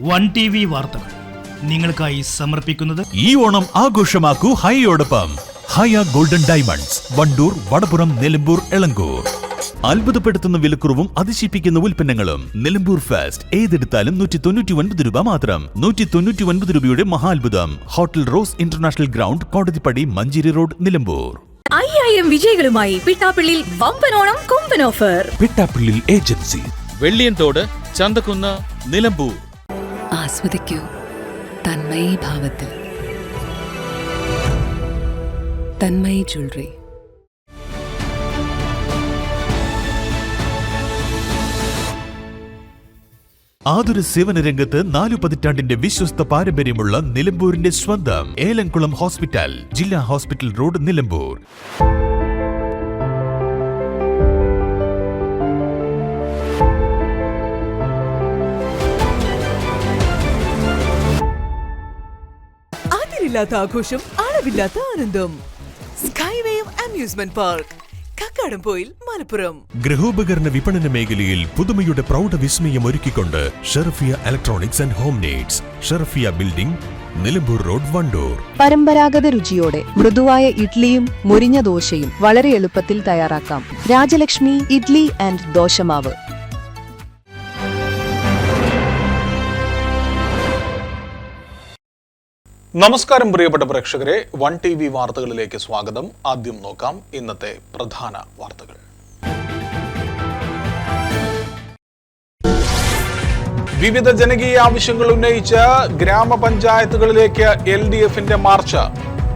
One TV വാർത്തകൾ നിങ്ങൾക്കായി സമർപ്പിക്കുന്നത്. ഈ ഓണം ആഘോഷമാക്കൂ ഹൈയോടൊപ്പം. ഹയ ഗോൾഡൻ ഡയമണ്ട്സ്, വണ്ടൂർ, വടപുറം, നിലമ്പൂർ, എളങ്കൂർ. അത്ഭുതപ്പെടുത്തുന്ന വിലക്കുറവും അതിശയിപ്പിക്കുന്ന ഉൽപ്പന്നങ്ങളും. നിലമ്പൂർ ഫെസ്റ്റ് ഏതെടുത്താലും 199 രൂപ മാത്രം. 199 രൂപയുടെ മഹാത്ഭുതം. Hotel Rose international ground, Kodathippadi, Manjeri road, Nilambur. 5000 വിജയികളുമായി പിട്ടാപ്പിള്ളിൽ വമ്പനോണം കൊമ്പൻ ഓഫർ. പിട്ടാപ്പിള്ളിൽ ഏജൻസി, വെള്ളിയൻതോട്, ചന്തക്കുന്ന്, നിലമ്പൂർ. ആസ്വദിക്കൂ തന്മയി ഭാവത്തിൽ. തന്മയി ജ്വല്ലറി. ആതുര സേവന രംഗത്ത് 4 പതിറ്റാണ്ടിന്റെ വിശ്വസ്ത പാരമ്പര്യമുള്ള നിലമ്പൂരിന്റെ സ്വന്തം ഏലംകുളം ഹോസ്പിറ്റൽ, ജില്ലാ ഹോസ്പിറ്റൽ റോഡ്, നിലമ്പൂർ. അതിരില്ലാത്ത ആഘോഷം, അളവില്ലാത്ത ആനന്ദം. Skywave amusement park, Kakkadampoyil, Malappuram. ഗൃഹോപകരണ വിപണന മേഖലയിൽ പുതുമയുടെ പ്രൗഢ വിസ്മയം ഒരുക്കിക്കൊണ്ട് Sherafiya electronics and home needs, Sherafiya building, Nilambur road, Wandoor. പരമ്പരാഗത രുചിയോടെ മൃദുവായ ഇഡ്ലിയും മൊരിഞ്ഞ ദോശയും വളരെ എളുപ്പത്തിൽ തയ്യാറാക്കാം. രാജലക്ഷ്മി ഇഡ്ലി ആൻഡ് ദോശമാവ്. നമസ്കാരം പ്രിയപ്പെട്ട പ്രേക്ഷകരെ, വൺ TV വാർത്തകളിലേക്ക് സ്വാഗതം. ആദ്യം നോക്കാം ഇന്നത്തെ പ്രധാന വാർത്തകൾ. വിവിധ ജനകീയ ആവശ്യങ്ങൾ ഉന്നയിച്ച് ഗ്രാമപഞ്ചായത്തുകളിലേക്ക് LDFന്റെ മാർച്ച്.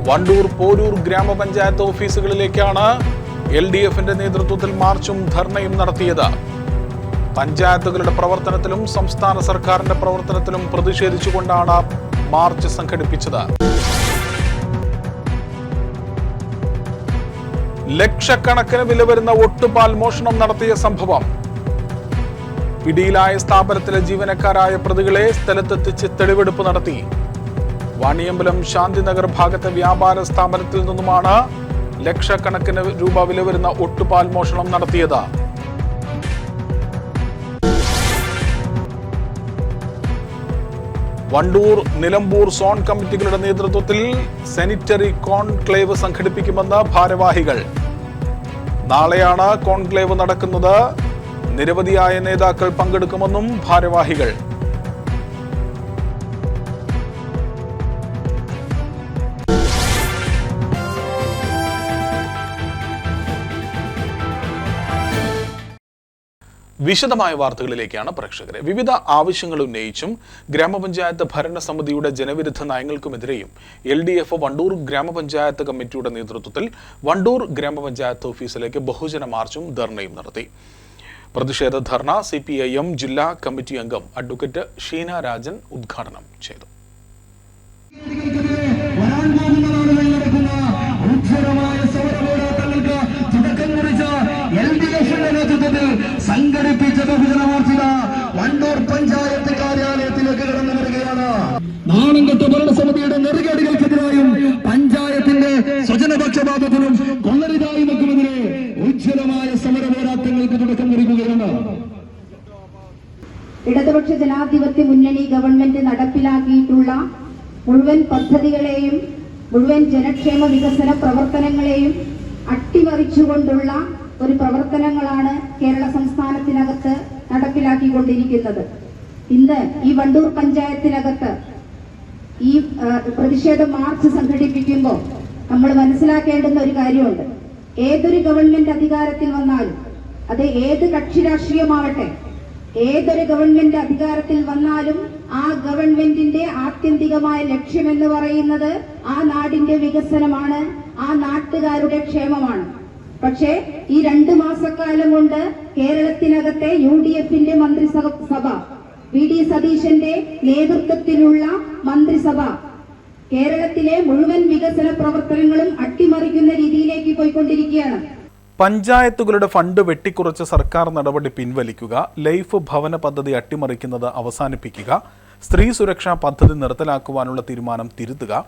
വണ്ടൂർ, പോരൂർ ഗ്രാമപഞ്ചായത്ത് ഓഫീസുകളിലേക്കാണ് LDFന്റെ നേതൃത്വത്തിൽ മാർച്ചും ധർണയും നടത്തിയത്. പഞ്ചായത്തുകളുടെ പ്രവർത്തനത്തിലും സംസ്ഥാന സർക്കാരിന്റെ പ്രവർത്തനത്തിലും പ്രതിഷേധിച്ചുകൊണ്ടാണ് മാർച്ച് സംഘടിപ്പിച്ചത്. ലക്ഷക്കണക്കിന് വില വരുന്ന ഒട്ടുപാൽ മോഷണം നടത്തിയ സംഭവം. പിടിയിലായ സ്ഥാപനത്തിലെ ജീവനക്കാരായ പ്രതികളെ സ്ഥലത്തെത്തിച്ച് തെളിവെടുപ്പ് നടത്തി. വാണിയമ്പലം ശാന്തിനഗർ ഭാഗത്തെ വ്യാപാര സ്ഥാപനത്തിൽ നിന്നുമാണ് ലക്ഷക്കണക്കിന് രൂപ വില വരുന്ന ഒട്ടുപാൽ മോഷണം നടത്തിയത്. വണ്ടൂർ, നിലമ്പൂർ സോൺ കമ്മിറ്റികളുടെ നേതൃത്വത്തിൽ സാനിറ്ററി കോൺക്ലേവ് സംഘടിപ്പിക്കുമെന്ന് ഭാരവാഹികൾ. നാളെയാണ് കോൺക്ലേവ് നടക്കുന്നത്. നിരവധിയായ നേതാക്കൾ പങ്കെടുക്കുമെന്നും ഭാരവാഹികൾ. വിശദമായ വാർത്തകളിലേക്കാണ് പ്രേക്ഷകരെ. വിവിധ ആവശ്യങ്ങൾ ഉന്നയിച്ചും ഗ്രാമപഞ്ചായത്ത് ഭരണസമിതിയുടെ ജനവിരുദ്ധ നയങ്ങൾക്കുമെതിരെയും LDF വണ്ടൂർ ഗ്രാമപഞ്ചായത്ത് കമ്മിറ്റിയുടെ നേതൃത്വത്തിൽ വണ്ടൂർ ഗ്രാമപഞ്ചായത്ത് ഓഫീസിലേക്ക് ബഹുജന മാർച്ചും ധർണയും നടത്തി. പ്രതിഷേധ ധർണ CPIM ജില്ലാ കമ്മിറ്റി അംഗം അഡ്വക്കേറ്റ് ഷീന രാജൻ ഉദ്ഘാടനം ചെയ്തു. സംഘടിപ്പിച്ച ബഹുജന മാർച്ചിക വണ്ടൂർ പഞ്ചായത്ത് കാര്യാലയത്തിലേക്ക് കടന്നു വരികയാണ്. നാണംകെട്ട ഭരണസമിതിയുടെ നെറുകേടുകൾക്കെതിരായും പഞ്ചായത്തിന്റെ സ്വജനപക്ഷപാതത്തിനും കൊള്ളരുതായ്മക്കുമെതിരെ ഉജ്ജ്വലമായ സമര പോരാട്ടങ്ങൾക്ക് തുടക്കം കുറിക്കുകയാണ്. ഇടതുപക്ഷ ജനാധിപത്യ മുന്നണി ഗവൺമെന്റ് നടപ്പിലാക്കിയിട്ടുള്ള മുഴുവൻ പദ്ധതികളെയും മുഴുവൻ ജനക്ഷേമ വികസന പ്രവർത്തനങ്ങളെയും അട്ടിമറിച്ചുകൊണ്ടുള്ള ഒരു പ്രവർത്തനങ്ങളാണ് കേരള സംസ്ഥാനത്തിനകത്ത് നടപ്പിലാക്കിക്കൊണ്ടിരിക്കുന്നത്. ഇന്ന് ഈ വണ്ടൂർ പഞ്ചായത്തിനകത്ത് ഈ പ്രതിഷേധ മാർച്ച് സംഘടിപ്പിക്കുമ്പോൾ നമ്മൾ മനസ്സിലാക്കേണ്ടുന്ന ഒരു കാര്യമുണ്ട്. ഏതൊരു ഗവൺമെന്റ് അധികാരത്തിൽ വന്നാലും, അത് ഏത് കക്ഷി രാഷ്ട്രീയമാവട്ടെ, ഏതൊരു ഗവൺമെന്റ് അധികാരത്തിൽ വന്നാലും ആ ഗവൺമെന്റിന്റെ ആത്യന്തികമായ ലക്ഷ്യമെന്ന് പറയുന്നത് ആ നാടിന്റെ വികസനമാണ്, ആ നാട്ടുകാരുടെ ക്ഷേമമാണ്. പക്ഷേ ഈ 2 മാസക്കാലം കൊണ്ട് കേരളത്തിനകത്തെ UDFന്റെ മന്ത്രിസഭ, VD സതീശന്റെ നേതൃത്വത്തിലുള്ള മന്ത്രിസഭ കേരളത്തിലെ മുഴുവൻ വികസന പ്രവർത്തനങ്ങളും അട്ടിമറിക്കുന്ന രീതിയിലേക്ക് പോയിക്കൊണ്ടിരിക്കുകയാണ്. പഞ്ചായത്തുകളുടെ ഫണ്ട് വെട്ടിക്കുറച്ച സർക്കാർ നടപടി പിൻവലിക്കുക, ലൈഫ് ഭവന പദ്ധതി അട്ടിമറിക്കുന്നത് അവസാനിപ്പിക്കുക, സ്ത്രീ സുരക്ഷാ പദ്ധതി നിർത്തലാക്കുവാനുള്ള തീരുമാനം തിരുത്തുക,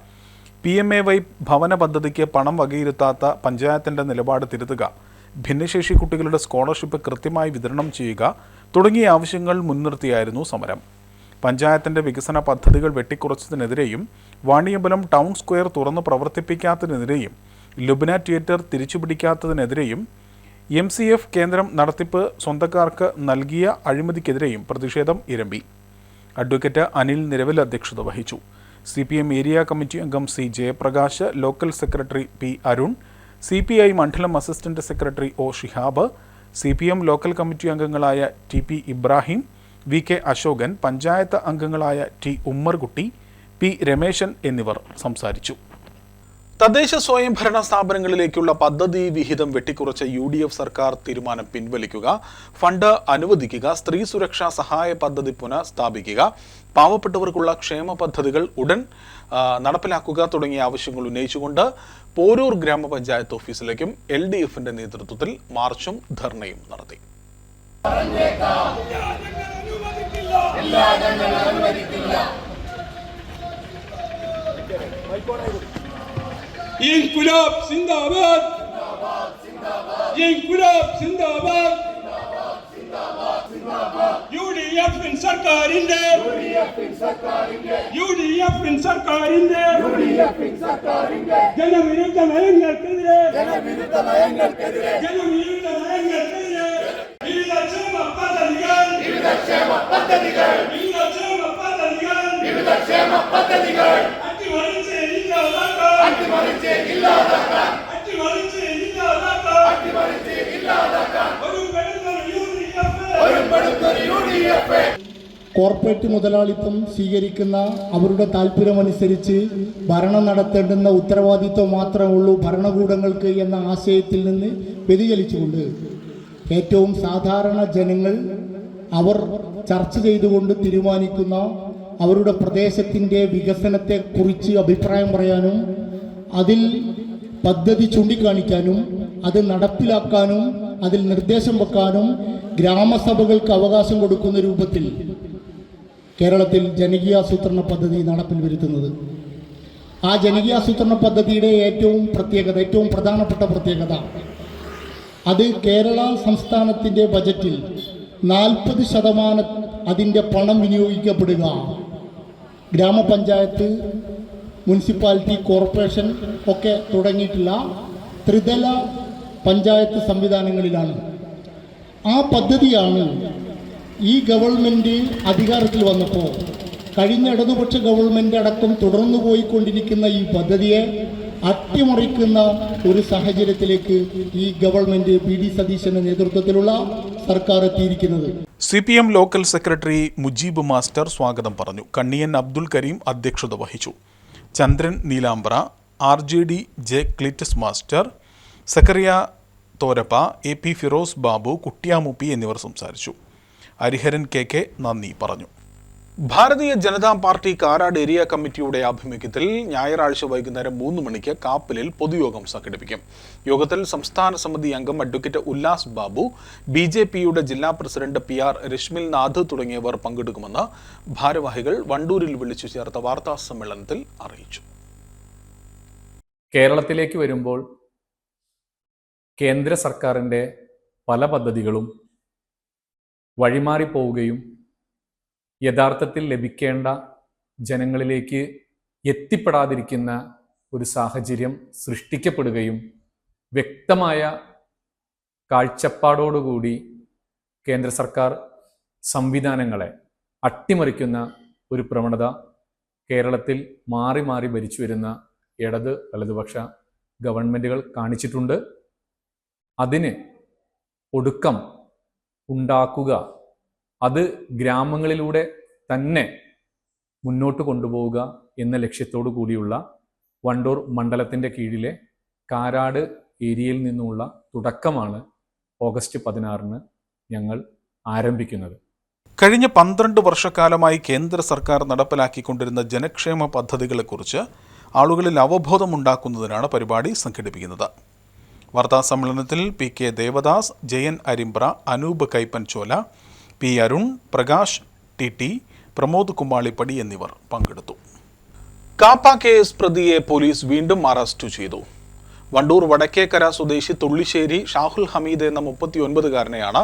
PMAY ഭവന പദ്ധതിക്ക് പണം വകയിരുത്താത്ത പഞ്ചായത്തിന്റെ നിലപാട് തിരുത്തുക, ഭിന്നശേഷി കുട്ടികളുടെ സ്കോളർഷിപ്പ് കൃത്യമായി വിതരണം ചെയ്യുക തുടങ്ങിയ ആവശ്യങ്ങൾ മുൻനിർത്തിയായിരുന്നു സമരം. പഞ്ചായത്തിൻ്റെ വികസന പദ്ധതികൾ വെട്ടിക്കുറച്ചതിനെതിരെയും വാണിയമ്പലം ടൗൺ സ്ക്വയർ തുറന്ന് പ്രവർത്തിപ്പിക്കാത്തതിനെതിരെയും ലുബ്ന തിയേറ്റർ തിരിച്ചുപിടിക്കാത്തതിനെതിരെയും MCF കേന്ദ്രം നടത്തിപ്പ് സ്വന്തക്കാർക്ക് നൽകിയ അഴിമതിക്കെതിരെയും പ്രതിഷേധം ഇരമ്പി. അഡ്വക്കേറ്റ് അനിൽ നിരവൽ അധ്യക്ഷത വഹിച്ചു. CPM ഏരിയ കമ്മിറ്റി അംഗം C. Jayaprakash, local secretary P. Arun, CPI മണ്ഡലം assistant secretary O. Shihab, CPM local committee അംഗങ്ങളായ TP ഇബ്രാഹിം, VK അശോകൻ, പഞ്ചായത്ത് അംഗങ്ങളായ T. ഉമ്മർകുട്ടി, P. രമേശൻ എന്നിവർ സംസാരിച്ചു. തദ്ദേശ സ്വയംഭരണ സ്ഥാപനങ്ങളിലേക്കുള്ള പദ്ധതി വിഹിതം വെട്ടിക്കുറച്ച UDF സർക്കാർ തീരുമാനം പിൻവലിക്കുക, ഫണ്ട് അനുവദിക്കുക, സ്ത്രീ സുരക്ഷാ സഹായ പദ്ധതി പുനഃസ്ഥാപിക്കുക, പാവപ്പെട്ടവർക്കുള്ള ക്ഷേമ പദ്ധതികൾ ഉടൻ നടപ്പിലാക്കുക തുടങ്ങിയ ആവശ്യങ്ങൾ ഉന്നയിച്ചുകൊണ്ട് പോരൂർ ഗ്രാമപഞ്ചായത്ത് ഓഫീസിലേക്കും LDFന്റെ നേതൃത്വത്തിൽ മാർച്ചും ധർണയും നടത്തി. İnkılap Zindabad! İnkılap Zindabad! UDF'in sarkarinde! UDF'in sarkarinde! ജനവിരുദ്ധ നയങ്ങൾക്കെതിരെ വിവിധ ക്ഷേമ പദ്ധതികൾ കോർപ്പറേറ്റ് മുതലാളിത്തം സ്വീകരിക്കുന്ന അവരുടെ താല്പര്യമനുസരിച്ച് ഭരണം നടത്തേണ്ടുന്ന ഉത്തരവാദിത്വം മാത്രമേ ഉള്ളൂ ഭരണകൂടങ്ങൾക്ക് എന്ന ആശയത്തിൽ നിന്ന് വ്യതിചലിച്ചുകൊണ്ട് ഏറ്റവും സാധാരണ ജനങ്ങൾ അവർ ചർച്ച ചെയ്തുകൊണ്ട് തീരുമാനിക്കുന്ന അവരുടെ പ്രദേശത്തിൻ്റെ വികസനത്തെക്കുറിച്ച് അഭിപ്രായം പറയാനും അതിൽ പദ്ധതി ചൂണ്ടിക്കാണിക്കാനും അത് നടപ്പിലാക്കാനും അതിൽ നിർദ്ദേശം വെക്കാനും ഗ്രാമസഭകൾക്ക് അവകാശം കൊടുക്കുന്ന രൂപത്തിൽ കേരളത്തിൽ ജനകീയാസൂത്രണ പദ്ധതി നടപ്പിൽ വരുത്തുന്നത്. ആ ജനകീയാസൂത്രണ പദ്ധതിയുടെ ഏറ്റവും പ്രധാനപ്പെട്ട പ്രത്യേകത അത് കേരള സംസ്ഥാനത്തിൻ്റെ ബജറ്റിൽ 40% അതിൻ്റെ പണം വിനിയോഗിക്കപ്പെടുക ഗ്രാമപഞ്ചായത്ത്, മുനിസിപ്പാലിറ്റി, കോർപ്പറേഷൻ ഒക്കെ തുടങ്ങിയിട്ടുള്ള ത്രിതല പഞ്ചായത്ത് സംവിധാനങ്ങളിലാണ്. ആ പദ്ധതിയാണ് ഈ ഗവൺമെൻറ് അധികാരത്തിൽ വന്നപ്പോൾ കഴിഞ്ഞ ഇടതുപക്ഷ ഗവൺമെൻറ് അടക്കം തുടർന്നു പോയിക്കൊണ്ടിരിക്കുന്ന ഈ പദ്ധതിയെ അട്ടിമറിക്കുന്ന ഒരു സാഹചര്യത്തിലേക്ക് ഈ ഗവൺമെൻറ് PD സതീശൻ്റെ നേതൃത്വത്തിലുള്ള സർക്കാർ എത്തിയിരിക്കുന്നത്. CPM local secretary Mujeeb master സ്വാഗതം പറഞ്ഞു. കണ്ണിയൻ അബ്ദുൽ കരീം അധ്യക്ഷത വഹിച്ചു. Chandran Neelambra, RJD J. Cletus master, Zakariya Thorappa, AP Firoz Babu, Kuttiyamuppi എന്നിവർ സംസാരിച്ചു. ഹരിഹരൻ KK നന്ദി പറഞ്ഞു. ഭാരതീയ ജനതാ പാർട്ടി കാരാട് ഏരിയ കമ്മിറ്റിയുടെ ആഭിമുഖ്യത്തിൽ ഞായറാഴ്ച വൈകുന്നേരം 3 മണിക്ക് കാപ്പിലിൽ പൊതുയോഗം സംഘടിപ്പിക്കും. യോഗത്തിൽ സംസ്ഥാന സമിതി അംഗം അഡ്വക്കേറ്റ് ഉല്ലാസ് ബാബു, BJPയുടെ ജില്ലാ പ്രസിഡന്റ് PR രശ്മിൽ നാഥ് തുടങ്ങിയവർ പങ്കെടുക്കുമെന്ന് ഭാരവാഹികൾ വണ്ടൂരിൽ വിളിച്ചു ചേർത്ത വാർത്താ സമ്മേളനത്തിൽ അറിയിച്ചു. കേരളത്തിലേക്ക് വരുമ്പോൾ കേന്ദ്ര സർക്കാരിൻ്റെ പല പദ്ധതികളും വഴിമാറിപ്പോവുകയും യഥാർത്ഥത്തിൽ ലഭിക്കേണ്ട ജനങ്ങളിലേക്ക് എത്തിപ്പെടാതിരിക്കുന്ന ഒരു സാഹചര്യം സൃഷ്ടിക്കപ്പെടുകയും വ്യക്തമായ കാഴ്ചപ്പാടോടുകൂടി കേന്ദ്ര സർക്കാർ സംവിധാനങ്ങളെ അട്ടിമറിക്കുന്ന ഒരു പ്രവണത കേരളത്തിൽ മാറി മാറി ഭരിച്ചു വരുന്ന ഇടത് വലതുപക്ഷ ഗവൺമെൻറ്റുകൾ കാണിച്ചിട്ടുണ്ട്. അതിന് ഒടുക്കം ഉണ്ടാക്കുക, അത് ഗ്രാമങ്ങളിലൂടെ തന്നെ മുന്നോട്ട് കൊണ്ടുപോവുക എന്ന ലക്ഷ്യത്തോടു കൂടിയുള്ള വണ്ടൂർ മണ്ഡലത്തിൻ്റെ കീഴിലെ കാരാട് ഏരിയയിൽ നിന്നുള്ള തുടക്കമാണ് ഓഗസ്റ്റ് 16 ഞങ്ങൾ ആരംഭിക്കുന്നത്. കഴിഞ്ഞ 12 വർഷക്കാലമായി കേന്ദ്ര സർക്കാർ നടപ്പിലാക്കിക്കൊണ്ടിരുന്ന ജനക്ഷേമ പദ്ധതികളെക്കുറിച്ച് ആളുകളിൽ അവബോധമുണ്ടാക്കുന്നതിനാണ് പരിപാടി സംഘടിപ്പിക്കുന്നത്. വാർത്താ സമ്മേളനത്തിൽ PK Devdas, Jayan Arimbra, Anoop കൈപ്പൻചോല, P. Arun, Prakash TT, Pramod കുമ്മാളിപ്പടി എന്നിവർ പങ്കെടുത്തു. കാപ്പ കേസ് പ്രതിയെ പോലീസ് വീണ്ടും അറസ്റ്റ് ചെയ്തു. വണ്ടൂർ വടക്കേക്കര സ്വദേശി തുള്ളിശ്ശേരി ഷാഹുൽ ഹമീദ് എന്ന 39-കാരനെയാണ്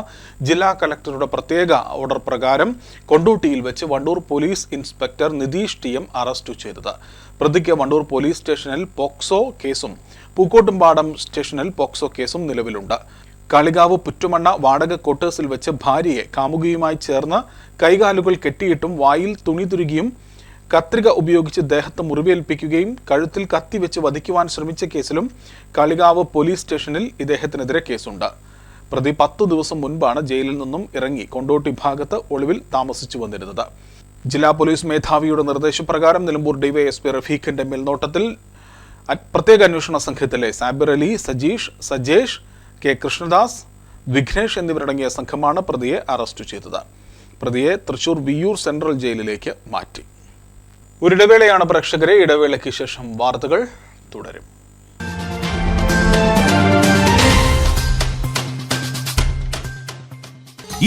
ജില്ലാ കലക്ടറുടെ പ്രത്യേക ഓർഡർ പ്രകാരം കൊണ്ടോട്ടിയിൽ വെച്ച് Wandoor police inspector Nitish TM arrest ചെയ്തത്. പ്രതിക്ക് വണ്ടൂർ പോലീസ് സ്റ്റേഷനിൽ പോക്സോ കേസും പൂക്കോട്ടുംപാടം സ്റ്റേഷനിൽ പോക്സോ കേസും നിലവിലുണ്ട്. കാളികാവ് പുറ്റുമണ്ണ വാടക ക്വാർട്ടേഴ്സിൽ വെച്ച് ഭാര്യയെ കാമുകിയുമായി ചേർന്ന് കൈകാലുകൾ കെട്ടിയിട്ടും വായിൽ തുണി തുരുകിയും കത്രിക ഉപയോഗിച്ച് ദേഹത്ത് മുറിവേൽപ്പിക്കുകയും കഴുത്തിൽ കത്തി വെച്ച് വധിക്കുവാൻ ശ്രമിച്ച കേസിലും കാളികാവ് പോലീസ് സ്റ്റേഷനിൽ ഇദ്ദേഹത്തിനെതിരെ കേസുണ്ട്. പ്രതി 10 ദിവസം മുൻപാണ് ജയിലിൽ നിന്നും ഇറങ്ങി കൊണ്ടോട്ടി ഭാഗത്ത് ഒളിവിൽ താമസിച്ചു വന്നിരുന്നത്. ജില്ലാ പോലീസ് മേധാവിയുടെ നിർദ്ദേശപ്രകാരം നിലമ്പൂർ ഡിവൈഎസ്പി റഫീഖിന്റെ മേൽനോട്ടത്തിൽ പ്രത്യേക അന്വേഷണ സംഘത്തിലെ സാബിർ അലി, സജീഷ്, സജേഷ്, കെ കൃഷ്ണദാസ്, വിഘ്നേഷ് എന്നിവരടങ്ങിയ സംഘമാണ് പ്രതിയെ അറസ്റ്റ് ചെയ്തത്. പ്രതിയെ തൃശൂർ വിയ്യൂർ സെൻട്രൽ ജയിലിലേക്ക് മാറ്റി. ഒരിടവേളയാണ് പ്രേക്ഷകരെ. ഇടവേളയ്ക്ക് ശേഷം വാർത്തകൾ തുടരും.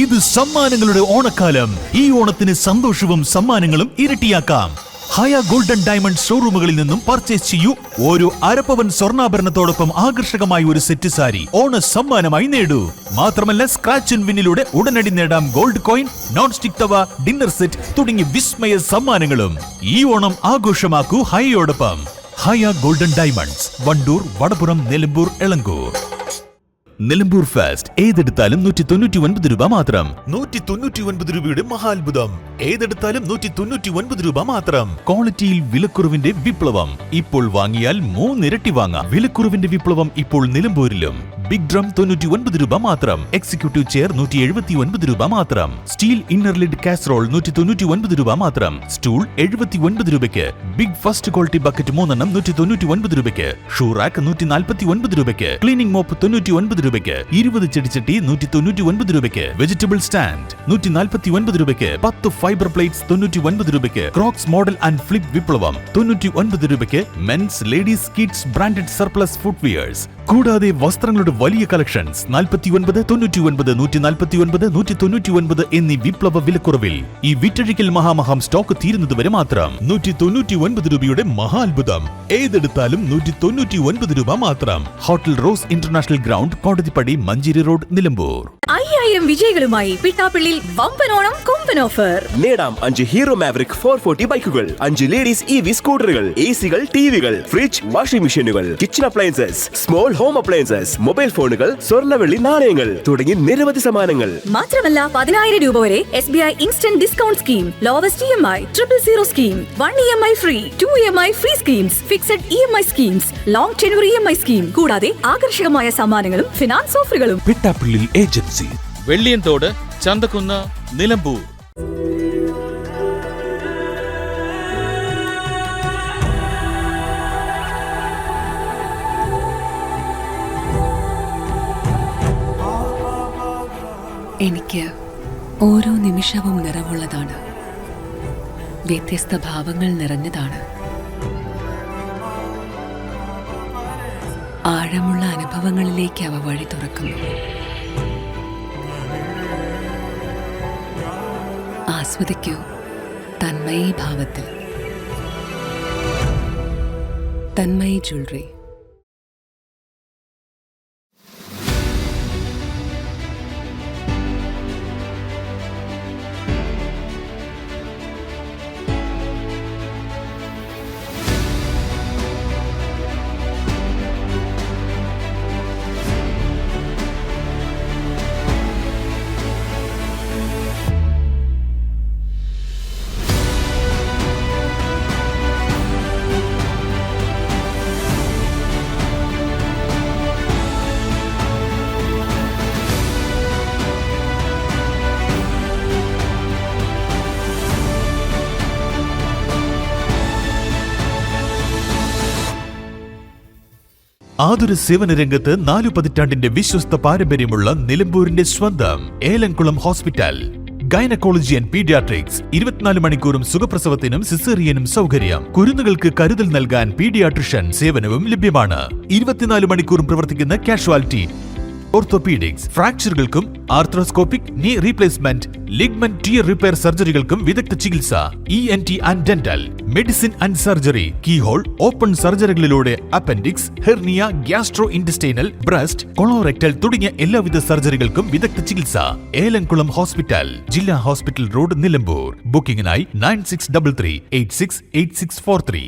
ഇത് സമ്മാനങ്ങളുടെ ഓണക്കാലം. ഈ ഓണത്തിന് സന്തോഷവും സമ്മാനങ്ങളും ഇരട്ടിയാക്കാം. ഹയ ഗോൾഡൻ ഡയമണ്ട് ഷോറൂമുകളിൽ നിന്നും പർച്ചേസ് ചെയ്യൂ. ഓരോ അരപ്പവൻ സ്വർണ്ണാഭരണത്തോടൊപ്പം ആകർഷകമായ ഒരു സെറ്റ് സാരി ഓണ സമ്മാനമായി നേടൂ. മാത്രമല്ല, സ്ക്രാച്ച് ആൻഡ് വിന്നിലൂടെ ഉടനടി നേടാം gold coin, non stick tawa, dinner set തുടങ്ങിയ വിസ്മയ സമ്മാനങ്ങളും. ഈ ഓണം ആഘോഷമാക്കൂ ഹയയോടൊപ്പം. Haya golden diamonds, Wandoor, Vadapuram, Nilambur, Elankur. Nilambur fast ഏതെടുത്താലും 199 രൂപ മാത്രം. 199 രൂപയുടെ മഹാത്ഭുതം. ഏതെടുത്താലും 199 രൂപ മാത്രം. ക്വാളിറ്റിയിൽ വിലക്കുറവിന്റെ വിപ്ലവം. ഇപ്പോൾ വാങ്ങിയാൽ 3 ഇരട്ടി വാങ്ങാം. വിലക്കുറവിന്റെ വിപ്ലവം ഇപ്പോൾ നിലമ്പൂരിലും. ബിഗ് ഡ്രം 99 രൂപ മാത്രം. എക്സിക്യൂട്ടീവ് ചെയർ 179 രൂപ മാത്രം. സ്റ്റീൽ ഇന്നർ ലിഡ് കാസറോൾ 199 രൂപ മാത്രം. സ്റ്റൂൾ 79 രൂപയ്ക്ക്. ബിഗ് ഫസ്റ്റ് ക്വാളിറ്റി ബക്കറ്റ് 3 എണ്ണം 199 രൂപയ്ക്ക്. ഷൂ റാക്ക് 149 രൂപയ്ക്ക്. ക്ലീനിംഗ് മോപ്പ് 99 രൂപയ്ക്ക്. 20 ചെടിച്ചട്ടി 199 രൂപയ്ക്ക്. വെജിറ്റബിൾ സ്റ്റാൻഡ് 149 രൂപയ്ക്ക്. 10 ഫൈബർ പ്ലേറ്റ്സ് 99 രൂപയ്ക്ക്. ക്രോക്സ് മോഡൽ ആൻഡ് ഫ്ലിപ്പ് വിപ്ലവം 99 രൂപയ്ക്ക്. Men's, ladies, kids branded surplus footwears. കൂടാതെ വസ്ത്രങ്ങളുടെ വലിയ കളക്ഷൻസ് 49, 99, 149, 199 എന്നീ വിപ്ലവ വിലക്കുറവിൽ. ഈ വിറ്റഴിക്കൽ മഹാമഹം സ്റ്റോക്ക് തീരുന്നതുവരെ മാത്രം. 199 രൂപയുടെ മഹാത്ഭുതം. ഏതെടുത്താലും 199 രൂപ മാത്രം. Hotel Rose international ground, Kodathippadi, Manjeri road, Nilambur. 5000 വിജയികളുമായി പിട്ടാപ്പിള്ളിൽ വമ്പനോണം കൊമ്പൻ ഓഫർ. നേടാം 5 ഹീറോ മാവറിക് 440 ബൈക്കുകൾ, 5 ലേഡീസ് EV സ്കൂട്ടറുകൾ, AC-കൾ, TV-കൾ, ഫ്രിഡ്ജ്, വാഷിംഗ് മെഷീനുകൾ, kitchen appliances, small home appliances, mobile ഫോണുകൾ, സ്വർണ്ണവെള്ളി നാണയങ്ങൾ തുടങ്ങി നിരവധി സമ്മാനങ്ങൾ. മാത്രമല്ല 10000 രൂപ വരെ SBI instant discount scheme, lowest EMI, 000 scheme, 1 EMI free, 2 EMI free schemes, fixed EMI schemes, long tenure EMI scheme, കൂടാതെ ആകർഷകമായ സമ്മാനങ്ങളും ഫിനാൻസ് ഓഫറുകളും. പിട്ടാപ്പിള്ളി ഏജൻസി, വെള്ളിയൻതോട്, ചന്തക്കുന്ന്, നിലമ്പൂർ. എനിക്ക് ഓരോ നിമിഷവും നിറവുള്ളതാണ്. വ്യത്യസ്ത ഭാവങ്ങൾ നിറഞ്ഞതാണ്. ആഴമുള്ള അനുഭവങ്ങളിലേക്ക് അവ വഴി തുറക്കുന്നു. ആസ്വദിക്കൂ തന്മയി ഭാവത്തിൽ. തന്മയി ജ്വല്ലറി. ആതുര സേവന രംഗത്ത് 4 പതിറ്റാണ്ടിന്റെ വിശ്വസ്ത പാരമ്പര്യമുള്ള നിലമ്പൂരിന്റെ സ്വന്തം Elamkulam hospital. Gynaecology and paediatrics. 24 മണിക്കൂറും സുഖപ്രസവത്തിനും സിസേറിയനും സൗകര്യം. കുരുന്നുകൾക്ക് കരുതൽ നൽകാൻ പീഡിയാട്രിഷ്യൻ സേവനവും ലഭ്യമാണ്. 24 മണിക്കൂറും പ്രവർത്തിക്കുന്ന കാഷ്വാലിറ്റി. ഓർത്തോപീഡിക്സ്, ഫ്രാക്ചറുകൾക്കും arthroscopic knee replacement, ligament tear repair സർജറികൾക്കും വിദഗ്ധ ചികിത്സ. ENT and dental, medicine and surgery, keyhole, open സർജറികളിലൂടെ appendix, hernia, gastro intestinal, breast, colorectal തുടങ്ങിയ എല്ലാവിധ സർജറികൾക്കും വിദഗ്ധ ചികിത്സ. ഏലംകുളം ഹോസ്പിറ്റൽ, ജില്ലാ ഹോസ്പിറ്റൽ റോഡ്, നിലമ്പൂർ. ബുക്കിംഗിനായി 9633 868643.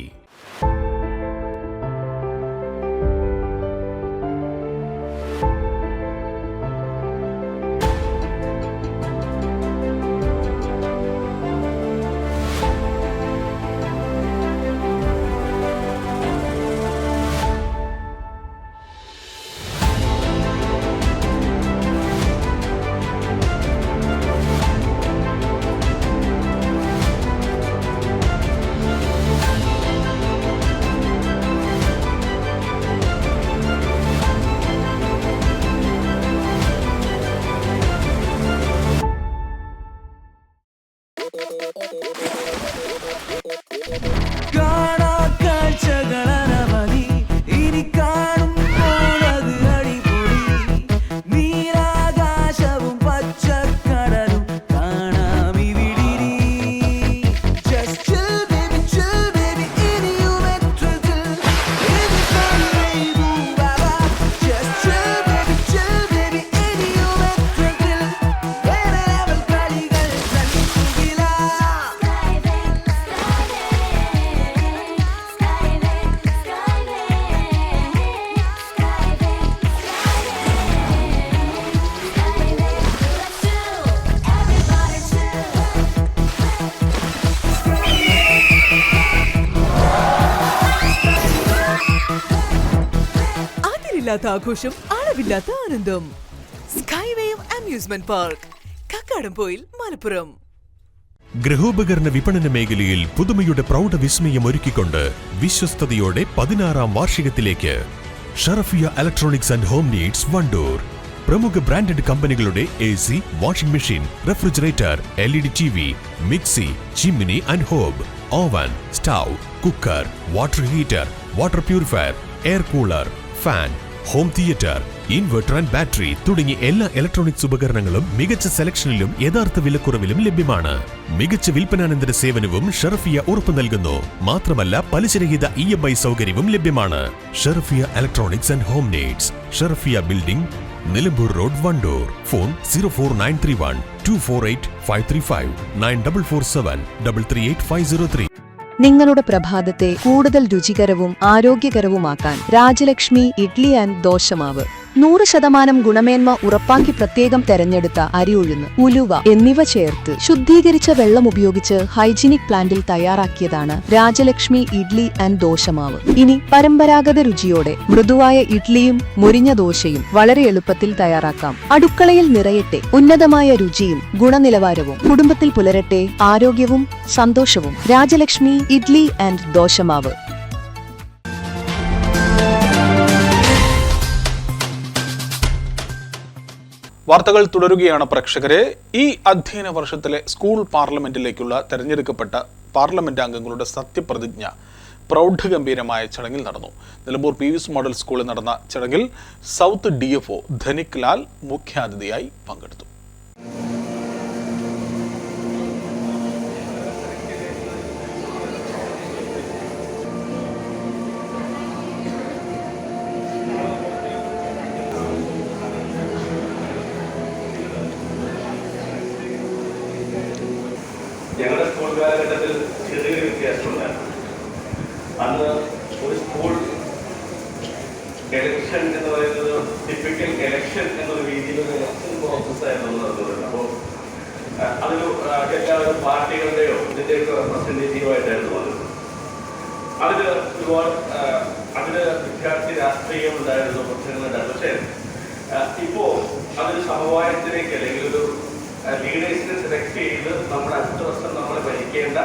ആഘോഷം, അളവില്ലാത്ത ആനന്ദം. സ്കൈവേയും അമ്യൂസ്മെന്റ് പാർക്ക്, കക്കാടംപൊയിൽ, മലപ്പുറം. ഗൃഹോപകരണ വിപണന മേഖലയിൽ പുതുമയുടെ പ്രൗഢവിസ്മയം ഒരുക്കിക്കൊണ്ട് വിശ്വസ്തയോടെ 16ാം വാർഷികത്തിലേക്ക് Sharafiya electronics and home needs, Wandoor. പ്രമുഖ ബ്രാൻഡഡ് കമ്പനികളുടെ AC, washing machine, refrigerator, LED TV, mixie, chimney and hob, oven, stove, cooker, water heater, water purifier, air cooler, fan, home theatre, inverter and battery തുടങ്ങിയ എല്ലാ ഇലക്ട്രോണിക്സ് ഉപകരണങ്ങളും മികച്ച സെലക്ഷനിലും യഥാർത്ഥ വിലക്കുറവിലും ലഭ്യമാണ്. മികച്ച വിൽപ്പനാനന്തര സേവനവും ഷറഫിയ ഉറപ്പു നൽകുന്നു. മാത്രമല്ല പലിശരഹിത EMI സൗകര്യവും ലഭ്യമാണ്. Sharafiya electronics and home needs, Sharafiya building, Nilambur road, Wandoor. Phone 04931 248 535 9447 338 503. നിങ്ങളുടെ പ്രഭാതത്തെ കൂടുതൽ രുചികരവും ആരോഗ്യകരവുമാക്കാൻ രാജലക്ഷ്മി ഇഡ്ലി ആൻഡ് ദോശമാവ്. 100% ഗുണമേന്മ ഉറപ്പാക്കി പ്രത്യേകം തെരഞ്ഞെടുത്ത അരി ഉഴുന്ന്, ഉലുവ എന്നിവ ചേർത്ത് ശുദ്ധീകരിച്ച വെള്ളം ഉപയോഗിച്ച് ഹൈജീനിക് പ്ലാന്റിൽ തയ്യാറാക്കിയതാണ് രാജലക്ഷ്മി ഇഡ്ലി ആൻഡ് ദോശമാവ്. ഇനി പരമ്പരാഗത രുചിയോടെ മൃദുവായ ഇഡ്ലിയും മൊരിഞ്ഞ ദോശയും വളരെ എളുപ്പത്തിൽ തയ്യാറാക്കാം. അടുക്കളയിൽ നിറയട്ടെ ഉന്നതമായ രുചിയും ഗുണനിലവാരവും. കുടുംബത്തിൽ പുലരട്ടെ ആരോഗ്യവും സന്തോഷവും. രാജലക്ഷ്മി ഇഡ്ലി ആൻഡ് ദോശമാവ്. വാർത്തകൾ തുടരുകയാണ് പ്രേക്ഷകരെ. ഈ അധ്യയന വർഷത്തിലെ സ്കൂൾ പാർലമെന്റിലേക്കുള്ള തെരഞ്ഞെടുക്കപ്പെട്ട പാർലമെന്റ് അംഗങ്ങളുടെ സത്യപ്രതിജ്ഞ പ്രൗഢഗംഭീരമായ ചടങ്ങിൽ നടന്നു. നിലമ്പൂർ PVS മോഡൽ സ്കൂളിൽ നടന്ന ചടങ്ങിൽ സൗത്ത് DFO ധനിക് ലാൽ മുഖ്യാതിഥിയായി പങ്കെടുത്തു. ഞങ്ങളുടെ സ്കൂൾ കാലഘട്ടത്തിൽ ചെറിയൊരു വ്യത്യാസമുണ്ടായിരുന്നു. അന്ന് ഒരു സ്കൂൾ എലക്ഷൻ എന്ന് പറയുന്നത് ടിപ്പിക്കൽ എലക്ഷൻ എന്നൊരു രീതിയിൽ ഒരു എലക്ഷൻ പ്രോസസ്സായിരുന്നു നടന്നുകൊണ്ടിരുന്നത്. അപ്പോൾ അതൊരു എല്ലാവരും പാർട്ടികളുടെയോ ഇതിൻ്റെയൊക്കെ റെപ്രസെൻറ്റേറ്റീവായിട്ടായിരുന്നു വന്നത്. അതിന് വിദ്യാർത്ഥി രാഷ്ട്രീയം ഉണ്ടായിരുന്നു, പ്രശ്നങ്ങളുണ്ടായിരുന്നു. പക്ഷേ ഇപ്പോൾ അതൊരു സമവായത്തിലേക്ക് അല്ലെങ്കിൽ ഒരു ലീഡേഴ്സിനെ സെലക്ട് ചെയ്ത് നമ്മൾ അടുത്ത വർഷം നമ്മൾ ഭരിക്കേണ്ട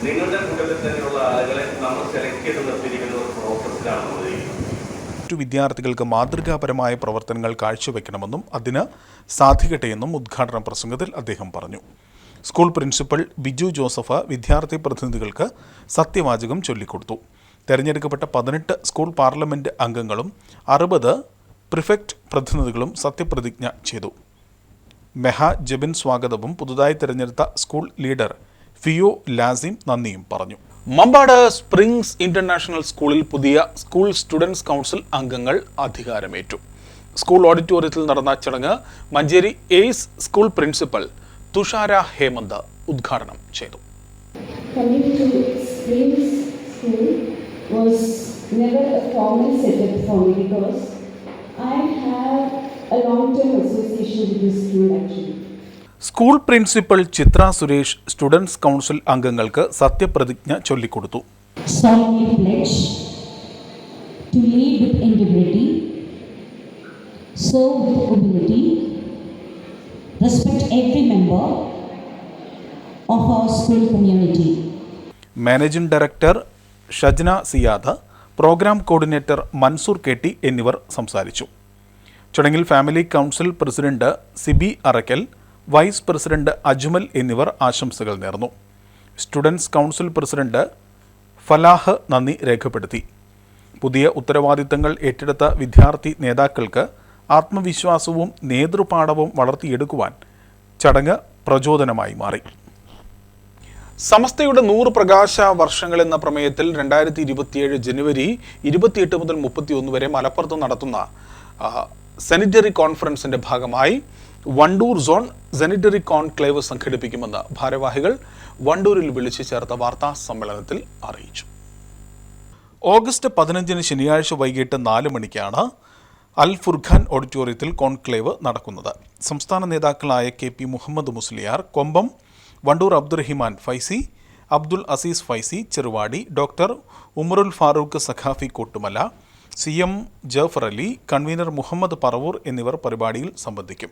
നിങ്ങളുടെ കൂട്ടത്തിൽ തന്നെയുള്ള ആളുകളെ നമ്മൾ സെലക്ട് ചെയ്ത് നിർത്തിയിരിക്കുന്ന ഒരു പ്രോസസ്സിലാണ് നമ്മൾ ചെയ്യുന്നത്. വിദ്യാർത്ഥികൾക്ക് മാതൃകാപരമായ പ്രവർത്തനങ്ങൾ കാഴ്ചവെക്കണമെന്നും അതിന് സാധിക്കട്ടെയെന്നും ഉദ്ഘാടന പ്രസംഗത്തിൽ അദ്ദേഹം പറഞ്ഞു. സ്കൂൾ പ്രിൻസിപ്പൽ ബിജു ജോസഫ് വിദ്യാർത്ഥി പ്രതിനിധികൾക്ക് സത്യവാചകം ചൊല്ലിക്കൊടുത്തു. തെരഞ്ഞെടുക്കപ്പെട്ട 18 സ്കൂൾ പാർലമെന്റ് അംഗങ്ങളും 60 പ്രിഫെക്ട് പ്രതിനിധികളും സത്യപ്രതിജ്ഞ ചെയ്തു. മെഹ ജബിൻ സ്വാഗതവും പുതുതായി തിരഞ്ഞെടുത്ത സ്കൂൾ ലീഡർ ഫിയോ ലാസിം നന്ദിയും പറഞ്ഞു. മമ്പാട് സ്പ്രിംഗ്സ് ഇന്റർനാഷണൽ സ്കൂളിൽ പുതിയ സ്കൂൾ സ്റ്റുഡൻസ് കൗൺസിൽ അംഗങ്ങൾ അധികാരമേറ്റു. സ്കൂൾ ഓഡിറ്റോറിയത്തിൽ നടന്ന ചടങ്ങ് Manjeri Ace school principal Thushara Hemanth ഉദ്ഘാടനം ചെയ്തു. School principal Chithra Suresh students council അംഗങ്ങൾക്ക് സത്യപ്രതിജ്ഞ ചൊല്ലിക്കൊടുത്തു. Managing director Shajna Siyad, programme coordinator Mansoor Ketti എന്നിവർ സംസാരിച്ചു. ചടങ്ങിൽ family council president Siby Arakkal, vice president Ajmal എന്നിവർ ആശംസകൾ നേർന്നു. സ്റ്റുഡൻസ് കൗൺസിൽ പ്രസിഡന്റ് ഫലാഹ് നന്ദി രേഖപ്പെടുത്തി. പുതിയ ഉത്തരവാദിത്തങ്ങൾ ഏറ്റെടുത്ത വിദ്യാർത്ഥി നേതാക്കൾക്ക് ആത്മവിശ്വാസവും നേതൃപാഠവും വളർത്തിയെടുക്കുവാൻ ചടങ്ങ് പ്രചോദനമായി മാറി. സമസ്തയുടെ 100 പ്രകാശ വർഷങ്ങൾ എന്ന പ്രമേയത്തിൽ 2027 ജനുവരി 28 മുതൽ 31 വരെ മലപ്പുറത്ത് നടത്തുന്ന സാനിറ്ററി കോൺഫറൻസിന്റെ ഭാഗമായി വണ്ടൂർ സോൺ സാനിറ്ററി കോൺക്ലേവ് സംഘടിപ്പിക്കുമെന്ന് ഭാരവാഹികൾ വണ്ടൂരിൽ വിളിച്ചു ചേർത്ത വാർത്താ സമ്മേളനത്തിൽ അറിയിച്ചു. ഓഗസ്റ്റ് 15 ശനിയാഴ്ച വൈകിട്ട് 4 മണിക്കാണ് അൽ ഫുർഖാൻ ഓഡിറ്റോറിയത്തിൽ കോൺക്ലേവ് നടക്കുന്നത്. സംസ്ഥാന നേതാക്കളായ KP മുഹമ്മദ് മുസ്ലിയാർ കൊമ്പം, വണ്ടൂർ അബ്ദുറഹിമാൻ ഫൈസി, അബ്ദുൽ അസീസ് ഫൈസി ചെറുവാടി, ഡോക്ടർ ഉമറുൽ ഫാറൂഖ് സഖാഫി കോട്ടുമല, CM ജഫർ അലി, കൺവീനർ മുഹമ്മദ് പറവൂർ എന്നിവർ പരിപാടിയിൽ സംബന്ധിക്കും.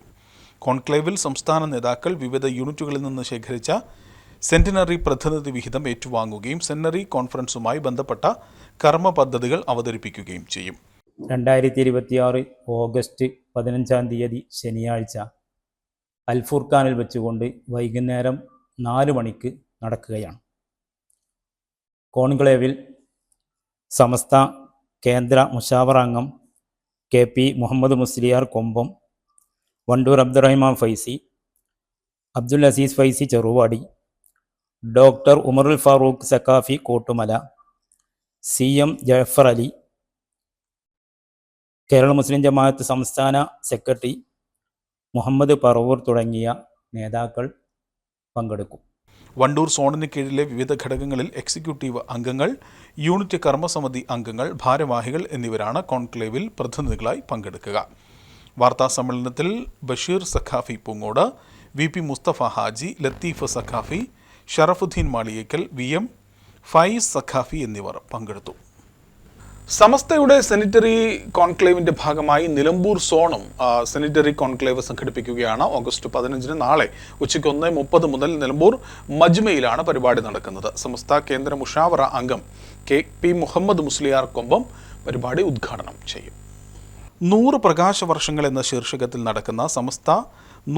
കോൺക്ലേവിൽ സംസ്ഥാന നേതാക്കൾ വിവിധ യൂണിറ്റുകളിൽ നിന്ന് ശേഖരിച്ച സെന്റിനറി പ്രതിനിധി വിഹിതം ഏറ്റുവാങ്ങുകയും സെന്റിനറി കോൺഫറൻസുമായി ബന്ധപ്പെട്ട കർമ്മ പദ്ധതികൾ അവതരിപ്പിക്കുകയും ചെയ്യും. 2026 ഓഗസ്റ്റ് 15 ശനിയാഴ്ച അൽ ഫുർഖാനിൽ വെച്ചുകൊണ്ട് വൈകുന്നേരം 4 മണിക്ക് നടക്കുകയാണ്. കോൺക്ലേവിൽ സമസ്ത കേന്ദ്ര മുശാവറ അംഗം KP മുഹമ്മദ് മുസ്ലിയാർ കൊമ്പം, വണ്ടൂർ അബ്ദുറഹിമാൻ ഫൈസി, അബ്ദുൽ അസീസ് ഫൈസി ചെറുവാടി, ഡോക്ടർ ഉമറുൽ ഫാറൂഖ് സഖാഫി കോട്ടുമല, CM ജഫർ അലി, കേരള മുസ്ലിം ജമാഅത്ത് സംസ്ഥാന സെക്രട്ടറി മുഹമ്മദ് പറവൂർ തുടങ്ങിയ നേതാക്കൾ പങ്കെടുക്കും. വണ്ടൂർ സോണിന് കീഴിലെ വിവിധ ഘടകങ്ങളിൽ എക്സിക്യൂട്ടീവ് അംഗങ്ങൾ, യൂണിറ്റ് കർമ്മസമിതി അംഗങ്ങൾ, ഭാരവാഹികൾ എന്നിവരാണ് കോൺക്ലേവിൽ പ്രതിനിധികളായി പങ്കെടുക്കുക. വാർത്താ സമ്മേളനത്തിൽ ബഷീർ സഖാഫി പൂങ്ങോട്, VP മുസ്തഫ ഹാജി, ലത്തീഫ് സഖാഫി, ഷറഫുദ്ദീൻ മാളിയേക്കൽ, VM ഫൈസ് സഖാഫി എന്നിവർ പങ്കെടുത്തു. സമസ്തയുടെ സാനിറ്ററി കോൺക്ലേവിന്റെ ഭാഗമായി നിലമ്പൂർ സോണും സാനിറ്ററി കോൺക്ലേവ് സംഘടിപ്പിക്കുകയാണ്. ഓഗസ്റ്റ് 15 നാളെ ഉച്ചയ്ക്ക് 1:30 മുതൽ നിലമ്പൂർ മജ്മയിലാണ് പരിപാടി നടക്കുന്നത്. സമസ്ത കേന്ദ്ര മുഷാവറ അംഗം KP മുഹമ്മദ് മുസ്ലിയാർ കൊമ്പം പരിപാടി ഉദ്ഘാടനം ചെയ്യും. 100 പ്രകാശ വർഷങ്ങൾ എന്ന ശീർഷകത്തിൽ നടക്കുന്ന സമസ്ത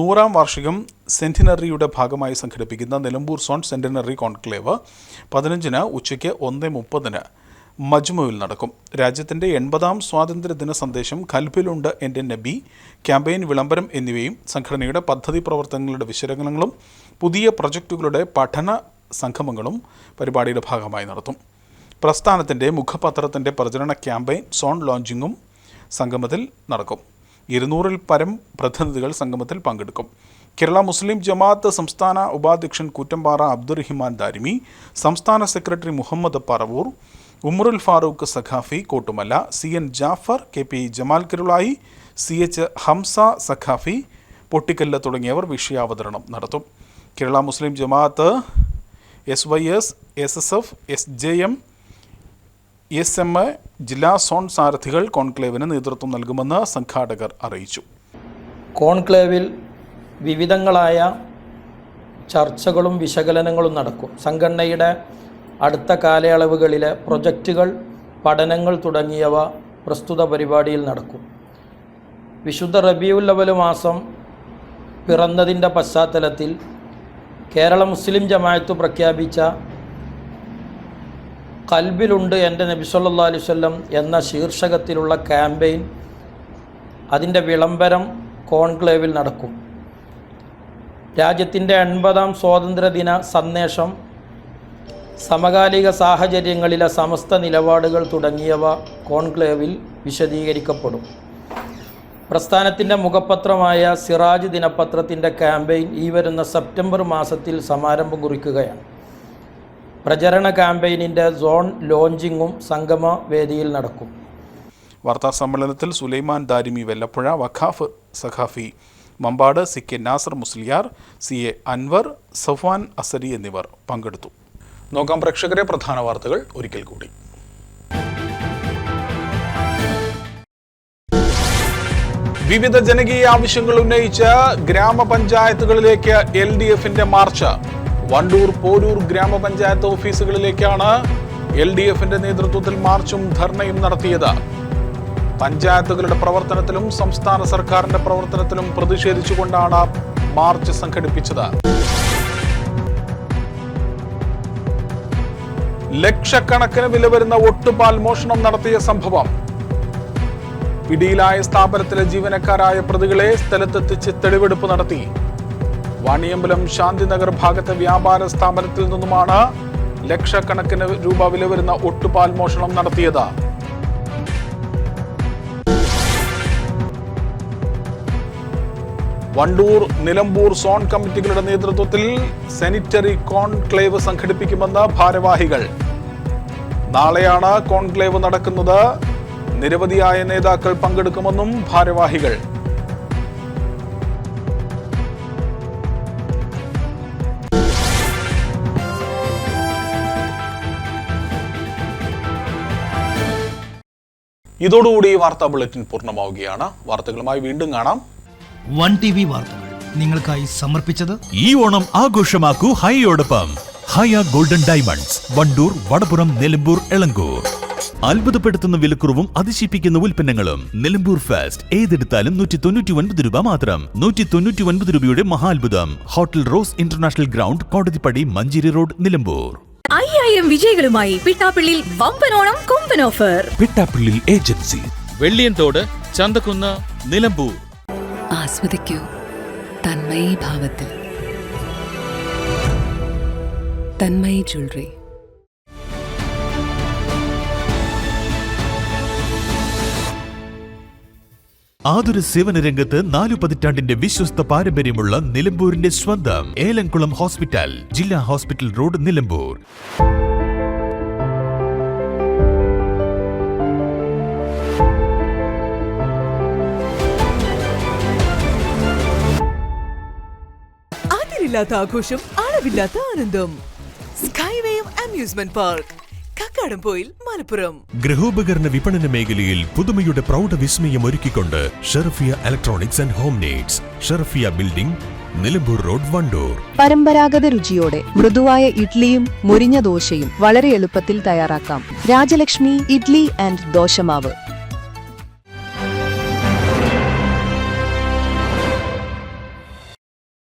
100ാം വാർഷികം സെന്റിനറിയുടെ ഭാഗമായി സംഘടിപ്പിക്കുന്ന നിലമ്പൂർ സോൺ സെന്റിനറി കോൺക്ലേവ് 15 ഉച്ചയ്ക്ക് 1:30 മജ്മുവിൽ നടക്കും. രാജ്യത്തിൻ്റെ 80ാം സ്വാതന്ത്ര്യദിന സന്ദേശം ഖൽബിലുണ്ട് എൻ്റെ നബി, ക്യാമ്പയിൻ വിളംബരം എന്നിവയും സംഘടനയുടെ പദ്ധതി പ്രവർത്തനങ്ങളുടെ വിശകലനങ്ങളും പുതിയ പ്രൊജക്റ്റുകളുടെ പഠന സംഗമങ്ങളും പരിപാടിയുടെ ഭാഗമായി നടത്തും. പ്രസ്ഥാനത്തിൻ്റെ മുഖപത്രത്തിൻ്റെ പ്രചരണ ക്യാമ്പയിൻ സോൺ ലോഞ്ചിങ്ങും സംഗമത്തിൽ നടക്കും. 200-ൽ പരം പ്രതിനിധികൾ സംഗമത്തിൽ പങ്കെടുക്കും. കേരള മുസ്ലിം ജമാഅത്ത് സംസ്ഥാന ഉപാധ്യക്ഷൻ കൂറ്റമ്പാറ അബ്ദുറഹിമാൻ ദാരിമി, സംസ്ഥാന secretary Muhammad Paravur, Umarul Farooq Saqafi Kottumala, CN Jafar, KP Jamal Karulai, CH Hamza Saqafi Pottikkallu തുടങ്ങിയവർ വിഷയാവതരണം നടത്തും. Kerala Muslim Jamaat, SYS, SSF, SJM, SMA ജില്ലാ സോൺ സാരഥികൾ കോൺക്ലേവിന് നേതൃത്വം നൽകുമെന്ന് സംഘാടകർ അറിയിച്ചു. കോൺക്ലേവിൽ വിവിധങ്ങളായ ചർച്ചകളും വിശകലനങ്ങളും നടക്കും. സംഘടനയുടെ അടുത്ത കാലയളവുകളിലെ പ്രൊജക്റ്റുകൾ, പഠനങ്ങൾ തുടങ്ങിയവ പ്രസ്തുത പരിപാടിയിൽ നടക്കും. വിശുദ്ധ റബീഉൽ അവ്വൽ മാസം പിറന്നതിൻ്റെ പശ്ചാത്തലത്തിൽ കേരള മുസ്ലിം ജമാഅത്ത് പ്രഖ്യാപിച്ച ഖൽബിലുണ്ട് എൻ്റെ നബി സല്ലല്ലാഹു അലൈഹി വസല്ലം എന്ന ശീർഷകത്തിലുള്ള ക്യാമ്പയിൻ അതിൻ്റെ വിളംബരം കോൺക്ലേവിൽ നടക്കും. രാജ്യത്തിൻ്റെ 80-ാം സ്വാതന്ത്ര്യദിന സന്ദേശം, സമകാലിക സാഹചര്യങ്ങളിലെ സമസ്ത നിലപാടുകൾ തുടങ്ങിയവ കോൺക്ലേവിൽ വിശദീകരിക്കപ്പെടും. പ്രസ്ഥാനത്തിൻ്റെ മുഖപത്രമായ സിറാജ് ദിനപത്രത്തിൻ്റെ ക്യാമ്പയിൻ ഈ വരുന്ന സെപ്റ്റംബർ മാസത്തിൽ സമാരംഭം കുറിക്കുകയാണ്. പ്രചരണ ക്യാമ്പയിനിൻ്റെ സോൺ ലോഞ്ചിങ്ങും സംഗമ വേദിയിൽ നടക്കും. വാർത്താ സമ്മേളനത്തിൽ സുലൈമാൻ ദാരിമി വെല്ലപ്പുഴ, വഖാഫ് സഖാഫി മമ്പാട്, CK നാസർ മുസ്ലിയാർ, CA അൻവർ, സഫ്വാൻ അസരി എന്നിവർ പങ്കെടുത്തു. നോക്കാം പ്രേക്ഷകരെ, പ്രധാന വാർത്തകൾ ഒരിക്കൽ കൂടി. വിവിധ ജനകീയ ആവശ്യങ്ങൾ ഉന്നയിച്ച് ഗ്രാമപഞ്ചായത്തുകളിലേക്ക് LDF-ന്റെ മാർച്ച്. വണ്ടൂർ, പോരൂർ ഗ്രാമപഞ്ചായത്ത് ഓഫീസുകളിലേക്കാണ് LDF-ന്റെ നേതൃത്വത്തിൽ മാർച്ചും ധർണയും നടത്തിയത്. പഞ്ചായത്തുകളുടെ പ്രവർത്തനത്തിലും സംസ്ഥാന സർക്കാരിന്റെ പ്രവർത്തനത്തിലും പ്രതിഷേധിച്ചുകൊണ്ടാണ് മാർച്ച് സംഘടിപ്പിച്ചത്. ലക്ഷക്കണക്കിന് വില വരുന്ന ഒട്ടുപാൽ മോഷണം നടത്തിയ സംഭവം. പിടിയിലായ സ്ഥാപനത്തിലെ ജീവനക്കാരായ പ്രതികളെ സ്ഥലത്തെത്തിച്ച് തെളിവെടുപ്പ് നടത്തി. വാണിയമ്പലം ശാന്തിനഗർ ഭാഗത്തെ വ്യാപാര സ്ഥാപനത്തിൽ നിന്നുമാണ് ലക്ഷക്കണക്കിന് രൂപ വില വരുന്ന ഒട്ടുപാൽ മോഷണം നടത്തിയത്. വണ്ടൂർ, നിലമ്പൂർ സോൺ കമ്മിറ്റികളുടെ നേതൃത്വത്തിൽ സാനിറ്ററി കോൺക്ലേവ് സംഘടിപ്പിക്കുമെന്ന് ഭാരവാഹികൾ. നാളെയാണ് കോൺക്ലേവ് നടക്കുന്നത്. നിരവധിയായ നേതാക്കൾ പങ്കെടുക്കുമെന്നും ഭാരവാഹികൾ. ഇതോടുകൂടി ഈ വാർത്താ ബുള്ളറ്റിൻ പൂർണ്ണമാവുകയാണ്. വാർത്തകളുമായി വീണ്ടും കാണാം. 1TV വാർത്തകൾ നിങ്ങൾക്കായി സമർപ്പിച്ചത്. ഈ ഓണം ആഘോഷമാക്കൂ ഹൈയോടൊപ്പം. ഹയ ഗോൾഡൻ ഡയമണ്ട്സ്, വണ്ടൂർ, വടപുറം, നിലമ്പൂർ, എളങ്കൂർ. അത്ഭുതപ്പെടുത്തുന്ന വിലക്കുറവും അതിശയിപ്പിക്കുന്ന ഉൽപ്പന്നങ്ങളും. നിലമ്പൂർ ഫെസ്റ്റ് ഏതെടുത്താലും 199 രൂപ മാത്രം. 199 രൂപയുടെ മഹാത്ഭുതം. Hotel Rose international ground, Kodathippadi, Manjeri road, Nilambur. 5000 വിജയികളുമായി പിട്ടാപ്പിള്ളിൽ വമ്പനോണം കൊമ്പൻ ഓഫർ. പിട്ടാപ്പിള്ളിൽ ഏജൻസി, വെള്ളിയൻതോട്, ചന്തക്കുന്ന്, നിലമ്പൂർ. ആസ്വദിക്കൂ തന്മയി ഭാവത്തിൽ. തന്മയി ജ്വല്ലറി. ആതുര സേവന രംഗത്ത് 4 പതിറ്റാണ്ടിന്റെ വിശ്വസ്ത പാരമ്പര്യമുള്ള നിലമ്പൂരിന്റെ സ്വന്തം ഏലംകുളം ഹോസ്പിറ്റൽ, ജില്ലാ ഹോസ്പിറ്റൽ റോഡ്, നിലമ്പൂർ. അതിരില്ലാത്ത ആഘോഷം, അളവില്ലാത്ത ആനന്ദം. സ്കൈവേയും അമ്യൂസ്മെന്റ് പാർക്ക്, കക്കാടംപൊയിൽ, മലപ്പുറം. ഗൃഹോപകരണ വിപണന മേഖലയിൽ പുതുമയുടെ പ്രൗഢ വിസ്മയം ഒരുക്കിക്കൊണ്ട് Sherafiya electronics and home needs, Sherafiya building, Nilambur road, Wandoor. പരമ്പരാഗത രുചിയോടെ മൃദുവായ ഇഡ്ലിയും മുരിഞ്ഞ ദോശയും വളരെ എളുപ്പത്തിൽ തയ്യാറാക്കാം. രാജലക്ഷ്മി ഇഡ്ലി ആൻഡ് ദോശമാവ്.